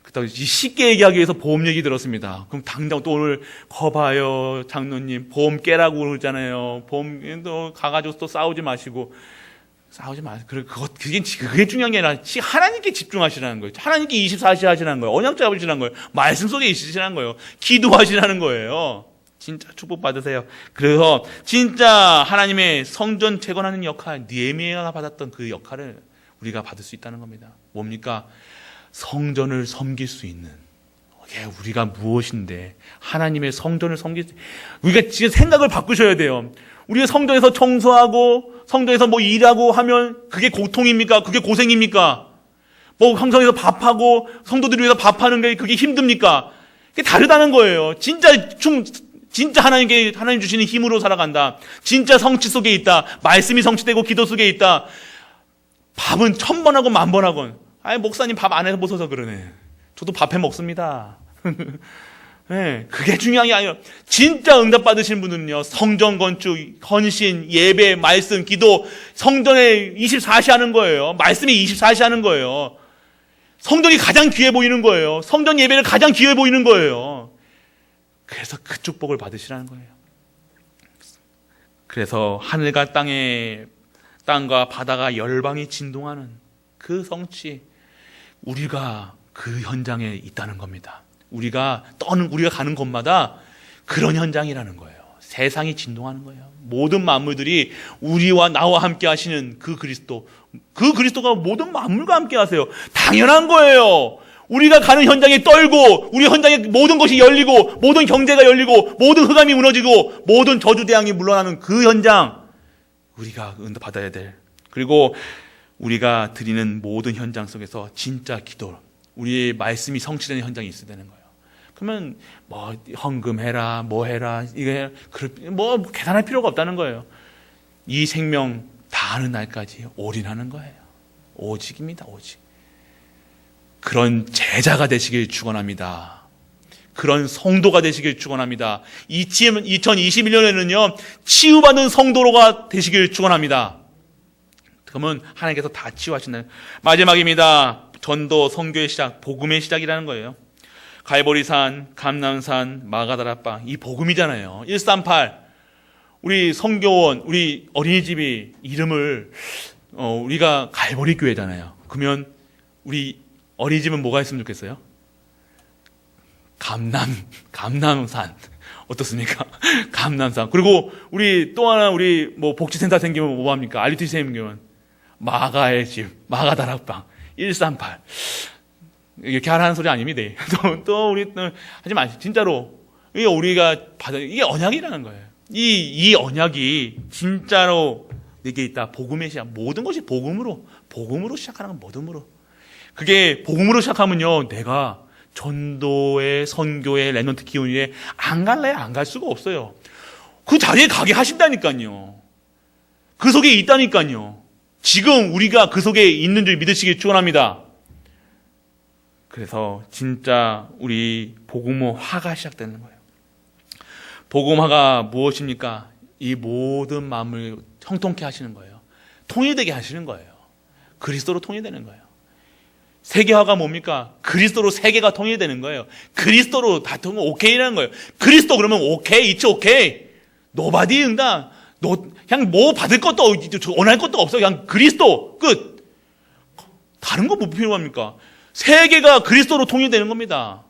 그렇다고 쉽게 얘기하기 위해서 보험 얘기 들었습니다. 그럼 당장 또 오늘 거봐요, 장로님. 보험 깨라고 그러잖아요. 보험도 가가지고 또 싸우지 마시고. 그게 중요한 게 아니라 하나님께 집중하시라는 거예요. 하나님께 24시 하시라는 거예요. 언약 잡으시라는 거예요. 말씀 속에 있으시라는 거예요. 기도하시라는 거예요. 진짜 축복 받으세요. 그래서 진짜 하나님의 성전 재건하는 역할, 느헤미야가 받았던 그 역할을 우리가 받을 수 있다는 겁니다. 뭡니까? 성전을 섬길 수 있는, 우리가 무엇인데 하나님의 성전을 섬길 수, 우리가 지금 생각을 바꾸셔야 돼요. 우리가 성전에서 청소하고 성전에서 일하고 하면 그게 고통입니까? 그게 고생입니까? 성전에서 밥하고 성도들을 위해서 밥하는 게 그게 힘듭니까? 그게 다르다는 거예요. 진짜 하나님 주시는 힘으로 살아간다. 진짜 성취 속에 있다. 말씀이 성취되고 기도 속에 있다. 밥은 1000번 하고 10,000번 하건. 목사님 밥 안 해서 못 써서 그러네. 저도 밥해 먹습니다. 네, 그게 중요한 게 아니라 진짜 응답 받으신 분은요, 성전 건축, 헌신, 예배, 말씀, 기도, 성전에 24시 하는 거예요. 말씀이 24시 하는 거예요. 성전이 가장 귀해 보이는 거예요. 성전 예배를 가장 귀해 보이는 거예요. 그래서 그 축복을 받으시라는 거예요. 그래서 하늘과 땅과 바다가 열방이 진동하는 그 성취, 우리가 그 현장에 있다는 겁니다. 우리가 가는 곳마다 그런 현장이라는 거예요. 세상이 진동하는 거예요. 모든 만물들이 우리와 나와 함께 하시는 그 그리스도가 모든 만물과 함께 하세요. 당연한 거예요. 우리가 가는 현장에 떨고, 우리 현장에 모든 것이 열리고, 모든 경제가 열리고, 모든 흑암이 무너지고, 모든 저주대항이 물러나는 그 현장, 우리가 받아야 될, 그리고 우리가 드리는 모든 현장 속에서 진짜 기도, 우리의 말씀이 성취되는 현장이 있어야 되는 거예요. 그러면 헌금해라, 해라, 이거 해라, 계산할 필요가 없다는 거예요. 이 생명 다하는 날까지 올인하는 거예요. 오직입니다, 오직. 그런 제자가 되시길 축원합니다. 그런 성도가 되시길 축원합니다. 2021년에는요, 치유받는 성도로가 되시길 축원합니다. 그러면 하나님께서 다 치유하신다는, 마지막입니다. 전도, 선교의 시작, 복음의 시작이라는 거예요. 갈보리산, 감람산, 마가다라방, 이 복음이잖아요. 138. 우리 선교원, 우리 어린이집이 이름을 우리가 갈보리 교회잖아요. 그러면 우리 어린이집은 뭐가 있으면 좋겠어요? 감남산. 어떻습니까? 감남산. 그리고 우리 또 하나 복지센터 생기면 뭐 합니까? 알리티 생기면 마가의 집, 마가다락방, 138. 이렇게 하라는 소리 아닙니다. 하지 마시고, 진짜로. 우리가 이게 언약이라는 거예요. 이 언약이 진짜로 내게 있다. 복음의 시작. 모든 것이 복음으로 시작하는 건 모든으로. 그게 복음으로 시작하면요, 내가 전도의, 선교의, 랩런트 기운에 안 갈 수가 없어요. 그 자리에 가게 하신다니까요. 그 속에 있다니까요. 지금 우리가 그 속에 있는 줄 믿으시길 축원합니다. 그래서 진짜 우리 복음화가 시작되는 거예요. 복음화가 무엇입니까? 이 모든 마음을 형통케 하시는 거예요. 통일되게 하시는 거예요. 그리스도로 통일되는 거예요. 세계화가 뭡니까? 그리스도로 세계가 통일되는 거예요. 그리스도로 다 오케이라는 거예요. 그리스도 그러면 오케이, it's 오케이. 노바디 응당. 그냥 받을 것도 원할 것도 없어. 그냥 그리스도 끝. 다른 거 뭐 필요합니까? 세계가 그리스도로 통일되는 겁니다.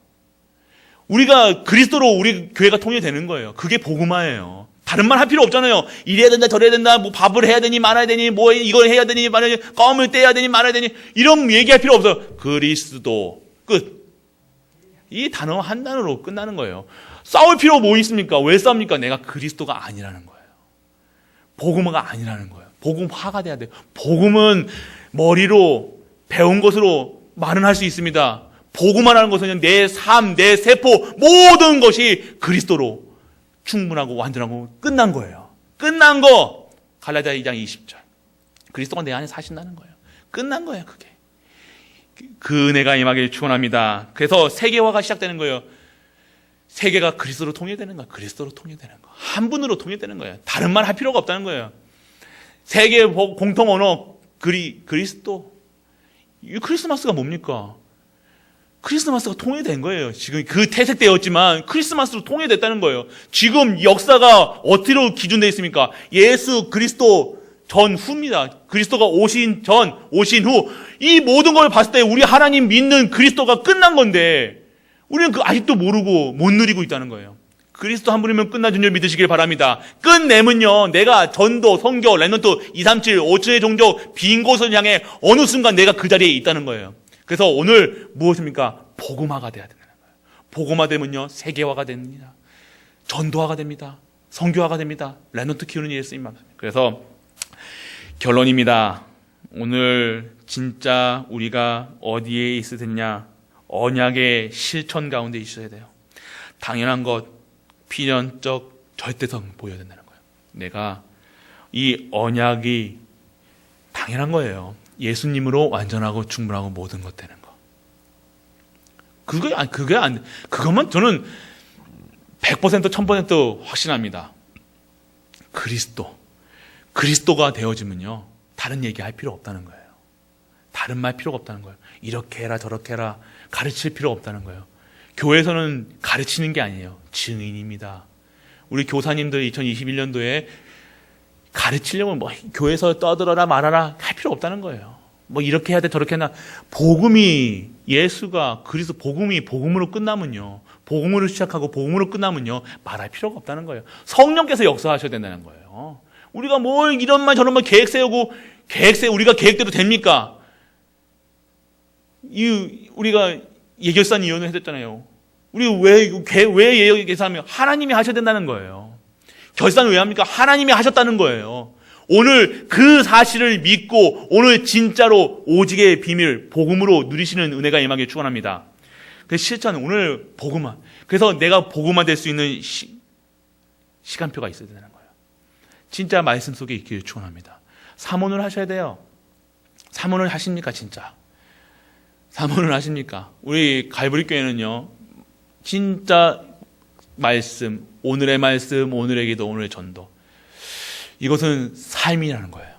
우리가 그리스도로 우리 교회가 통일되는 거예요. 그게 복음화예요. 다른 말 할 필요 없잖아요. 이래야 된다, 저래야 된다, 뭐 밥을 해야 되니 말아야 되니, 뭐 이걸 해야 되니 말아야 되니, 껌을 떼야 되니 말아야 되니, 이런 얘기할 필요 없어요. 그리스도 끝. 이 단어 한 단어로 끝나는 거예요. 싸울 필요 뭐 있습니까? 왜 싸웁니까? 내가 그리스도가 아니라는 거예요. 복음화가 아니라는 거예요. 복음화가 돼야 돼요. 복음은 머리로 배운 것으로 말은 할 수 있습니다. 복음화라는 것은 내 삶, 내 세포 모든 것이 그리스도로 충분하고 완전하고 끝난 거예요. 끝난 거. 갈라디아 2장 20절. 그리스도가 내 안에 사신다는 거예요. 끝난 거예요, 그게. 그 은혜가 임하길 축원합니다. 그래서 세계화가 시작되는 거예요. 세계가 그리스도로 통일되는 거예요. 그리스도로 통일되는 거. 한 분으로 통일되는 거예요. 다른 말 할 필요가 없다는 거예요. 세계 공통 언어 그리스도. 이 크리스마스가 뭡니까? 크리스마스가 통일된 거예요. 지금 그 태색되었지만 크리스마스로 통일됐다는 거예요. 지금 역사가 어디로 기준되어 있습니까? 예수 그리스도 전후입니다. 그리스도가 오신 전, 오신 후. 이 모든 걸 봤을 때 우리 하나님 믿는 그리스도가 끝난 건데 우리는 아직도 모르고 못 누리고 있다는 거예요. 그리스도 한 분이면 끝나준 줄 믿으시길 바랍니다. 끝내면요, 내가 전도, 선교, 렘넌트 237, 5층의 종족, 빈 곳을 향해 어느 순간 내가 그 자리에 있다는 거예요. 그래서 오늘 무엇입니까? 복음화가 돼야 된다는 거예요. 복음화 되면요, 세계화가 됩니다. 전도화가 됩니다. 선교화가 됩니다. 렘넌트 키우는 일에 쓰임 받습니다. 그래서 결론입니다. 오늘 진짜 우리가 어디에 있어야 되냐? 언약의 실천 가운데 있어야 돼요. 당연한 것, 필연적 절대성 보여야 된다는 거예요. 내가 이 언약이 당연한 거예요. 예수님으로 완전하고 충분하고 모든 것 되는 거. 그것만 저는 100% 1000% 확신합니다. 그리스도가 되어지면요, 다른 얘기 할 필요 없다는 거예요. 다른 말 필요가 없다는 거예요. 이렇게 해라 저렇게 해라 가르칠 필요 없다는 거예요. 교회에서는 가르치는 게 아니에요. 증인입니다. 우리 교사님들 2021년도에 가르치려면 뭐 교회에서 떠들어라 말아라 할 필요 없다는 거예요. 뭐 이렇게 해야 돼 저렇게 해야 돼. 복음이, 예수가 그리스도 복음으로 끝나면요, 복음으로 시작하고 복음으로 끝나면요, 말할 필요가 없다는 거예요. 성령께서 역사하셔야 된다는 거예요. 우리가 뭘 이런 말 저런 말 계획 세우고 우리가 계획대로 됩니까? 우리가 예결산 이혼을 했잖아요. 우리 왜 예결산하면 하나님이 하셔야 된다는 거예요. 결산을 왜 합니까? 하나님이 하셨다는 거예요. 오늘 그 사실을 믿고 오늘 진짜로 오직의 비밀 복음으로 누리시는 은혜가 임하길 축원합니다. 그래서 실천 오늘 복음화. 그래서 내가 복음화 될 수 있는 시간표가 있어야 되는 거예요. 진짜 말씀 속에 있기를 축원합니다. 사모를 하셔야 돼요. 사모를 하십니까 진짜? 사모를 하십니까? 우리 갈보리 교회는요, 진짜 말씀, 오늘의 말씀, 오늘의 기도, 오늘의 전도. 이것은 삶이라는 거예요.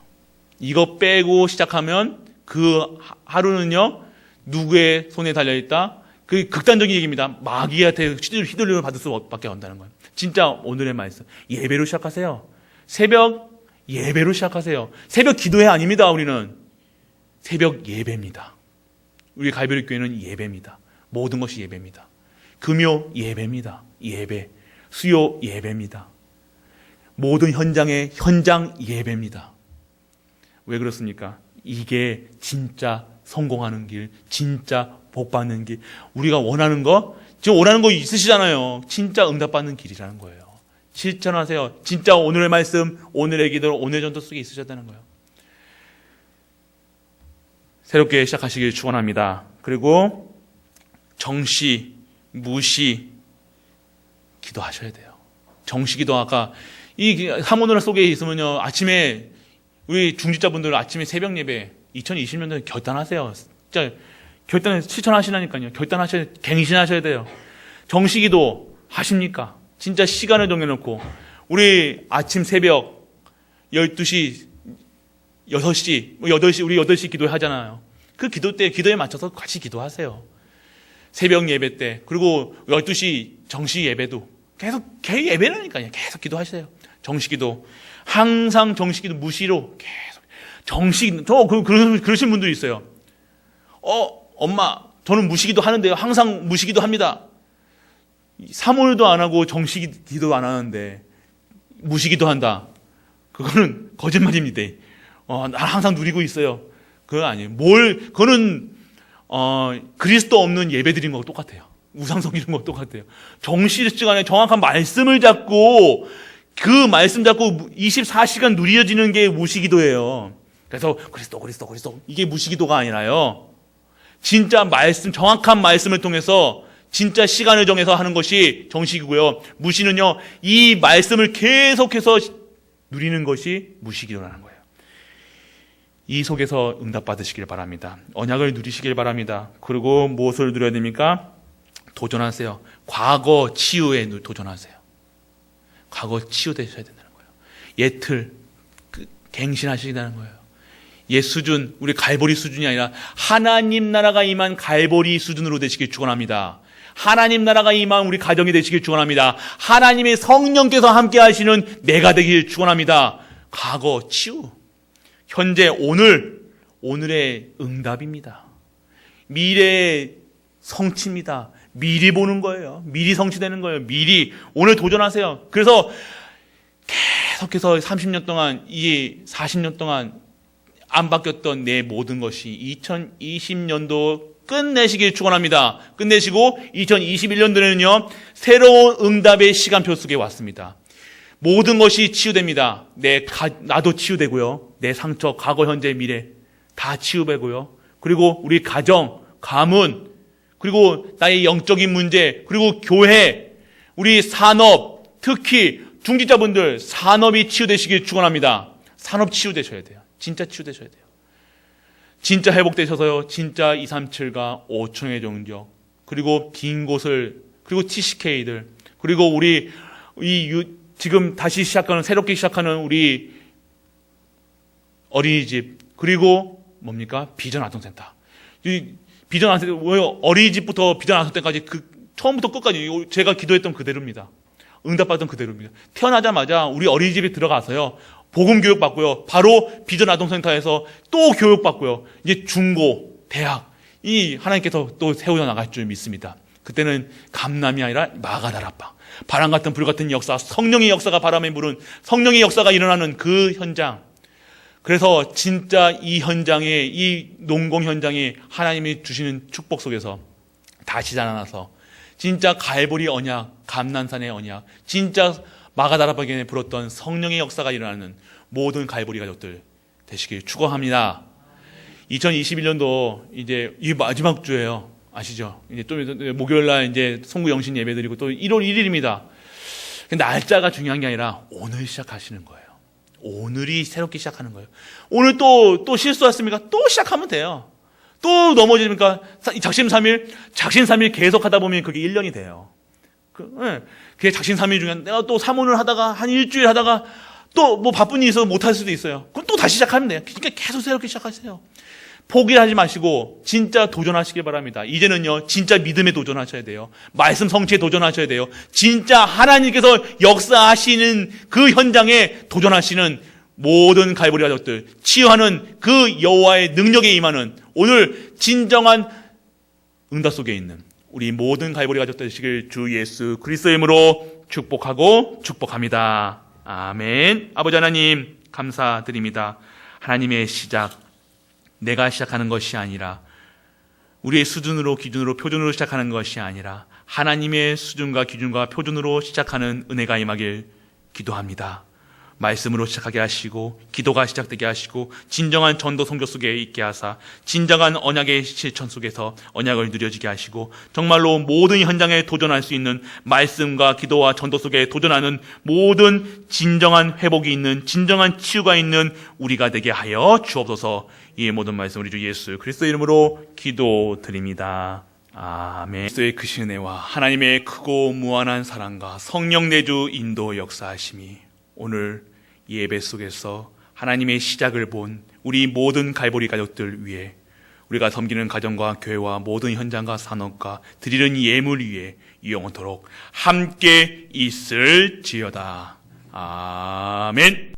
이거 빼고 시작하면 그 하루는요, 누구의 손에 달려있다? 그 극단적인 얘기입니다. 마귀한테 휘둘림을 받을 수밖에 없다는 거예요. 진짜 오늘의 말씀. 예배로 시작하세요. 새벽 예배로 시작하세요. 새벽 기도회 아닙니다, 우리는. 새벽 예배입니다. 우리 갈보리 교회는 예배입니다. 모든 것이 예배입니다. 금요 예배입니다. 예배. 수요 예배입니다. 모든 현장의 현장 예배입니다. 왜 그렇습니까? 이게 진짜 성공하는 길, 진짜 복받는 길. 우리가 원하는 거, 지금 원하는 거 있으시잖아요. 진짜 응답받는 길이라는 거예요. 실천하세요. 진짜 오늘의 말씀, 오늘의 기도, 오늘의 전도 속에 있으셨다는 거예요. 새롭게 시작하시길 축원합니다. 그리고 정시, 무시 기도하셔야 돼요. 정시 기도, 아까 이 사모노라 속에 있으면요, 아침에 우리 중직자분들 아침에 새벽 예배 2020년도에 결단하세요. 진짜 결단을 실천하시라니까요. 결단하셔야, 갱신하셔야 돼요. 정시 기도 하십니까? 진짜 시간을 정해놓고 우리 아침 새벽 12시 6시, 8시, 우리 8시 기도 하잖아요. 그 기도 때, 기도에 맞춰서 같이 기도하세요. 새벽 예배 때, 그리고 12시 정시 예배도 계속 예배라니까요. 계속 기도하세요. 정시 기도. 항상 정시 기도 무시로 계속. 정시, 그러신 분들이 있어요. 엄마, 저는 무시기도 하는데요. 항상 무시기도 합니다. 사모일도 안 하고 정시 기도 안 하는데, 무시기도 한다. 그거는 거짓말입니다. 난 항상 누리고 있어요. 그거 아니에요. 그거는 그리스도 없는 예배 드린 거하고 똑같아요. 우상성 이런 거 똑같아요. 정시간에 정확한 말씀을 잡고 그 말씀 잡고 24시간 누려지는 게 무시기도예요. 그래서 그리스도 이게 무시기도가 아니라요. 진짜 말씀, 정확한 말씀을 통해서 진짜 시간을 정해서 하는 것이 정식이고요. 무시는요, 이 말씀을 계속해서 누리는 것이 무시기도라는 거예요. 이 속에서 응답받으시길 바랍니다. 언약을 누리시길 바랍니다. 그리고 무엇을 누려야 됩니까? 도전하세요. 과거 치유에 도전하세요. 과거 치유되셔야 된다는 거예요. 옛 틀, 갱신하시다는 거예요. 옛 수준, 우리 갈보리 수준이 아니라 하나님 나라가 임한 갈보리 수준으로 되시길 축원합니다. 하나님 나라가 임한 우리 가정이 되시길 축원합니다. 하나님의 성령께서 함께 하시는 내가 되길 축원합니다. 과거 치유, 현재 오늘의 응답입니다. 미래의 성취입니다. 미리 보는 거예요. 미리 성취되는 거예요. 미리 오늘 도전하세요. 그래서 계속해서 30년 동안, 이 40년 동안 안 바뀌었던 내 모든 것이 2020년도 끝내시길 축원합니다. 끝내시고 2021년도에는요, 새로운 응답의 시간표 속에 왔습니다. 모든 것이 치유됩니다. 나도 치유되고요. 내 상처, 과거, 현재, 미래 다 치유되고요. 그리고 우리 가정, 가문, 그리고 나의 영적인 문제, 그리고 교회, 우리 산업, 특히 중직자분들 산업이 치유되시길 축원합니다. 산업 치유되셔야 돼요. 진짜 치유되셔야 돼요. 진짜 회복되셔서요. 진짜 237과 5천의 정적, 그리고 빈 곳을, 그리고 TCK들, 그리고 우리 지금 다시 새롭게 시작하는 우리 어린이집, 그리고 뭡니까? 비전 아동센터. 이 비전 아동센터, 어린이집부터 비전 아동센터까지 처음부터 끝까지 제가 기도했던 그대로입니다. 응답받던 그대로입니다. 태어나자마자 우리 어린이집에 들어가서요, 복음 교육 받고요, 바로 비전 아동센터에서 또 교육 받고요, 이제 중고, 대학, 이 하나님께서 또 세워 나갈 줄 믿습니다. 그때는 감남이 아니라 마가다라빵, 바람 같은 불 같은 역사, 성령의 역사가 바람에 부른 성령의 역사가 일어나는 그 현장. 그래서 진짜 이 현장에, 이 농공 현장에 하나님이 주시는 축복 속에서 다시 자라나서 진짜 갈보리 언약, 감난산의 언약, 진짜 마가다라방에 불었던 성령의 역사가 일어나는 모든 갈보리 가족들 되시길 축원합니다. 2021년도 이제 이 마지막 주예요. 아시죠? 이제 또 목요일 날 이제 송구 영신 예배 드리고 또 1월 1일입니다. 근데 날짜가 중요한 게 아니라 오늘 시작하시는 거예요. 오늘이 새롭게 시작하는 거예요. 오늘 또 실수했습니까? 또 시작하면 돼요. 또 넘어지니까 작심삼일 계속 하다 보면 그게 1년이 돼요. 그게 작심삼일 중에 내가 또 사문을 하다가 한 일주일 하다가 또 뭐 바쁜 일이 있어서 못할 수도 있어요. 그럼 또 다시 시작하면 돼요. 그러니까 계속 새롭게 시작하세요. 포기하지 마시고 진짜 도전하시길 바랍니다. 이제는요, 진짜 믿음에 도전하셔야 돼요. 말씀 성취에 도전하셔야 돼요. 진짜 하나님께서 역사하시는 그 현장에 도전하시는 모든 갈보리 가족들, 치유하는 그 여호와의 능력에 임하는 오늘 진정한 응답 속에 있는 우리 모든 갈보리 가족들 되시길 주 예수 그리스도의 이름으로 축복합니다. 아멘. 아버지 하나님 감사드립니다. 하나님의 시작, 내가 시작하는 것이 아니라 우리의 수준으로, 기준으로, 표준으로 시작하는 것이 아니라 하나님의 수준과 기준과 표준으로 시작하는 은혜가 임하길 기도합니다. 말씀으로 시작하게 하시고 기도가 시작되게 하시고 진정한 전도 선교 속에 있게 하사 진정한 언약의 실천 속에서 언약을 누려지게 하시고 정말로 모든 현장에 도전할 수 있는 말씀과 기도와 전도 속에 도전하는 모든 진정한 회복이 있는, 진정한 치유가 있는 우리가 되게 하여 주옵소서. 이 모든 말씀 우리 주 예수 그리스도의 이름으로 기도드립니다. 아멘. 그리스도의 크신 은혜와 하나님의 크고 무한한 사랑과 성령 내주 인도 역사하심이 오늘 예배 속에서 하나님의 시작을 본 우리 모든 갈보리 가족들 위해, 우리가 섬기는 가정과 교회와 모든 현장과 산업과 드리는 예물 위에 영원토록 함께 있을지어다. 아멘.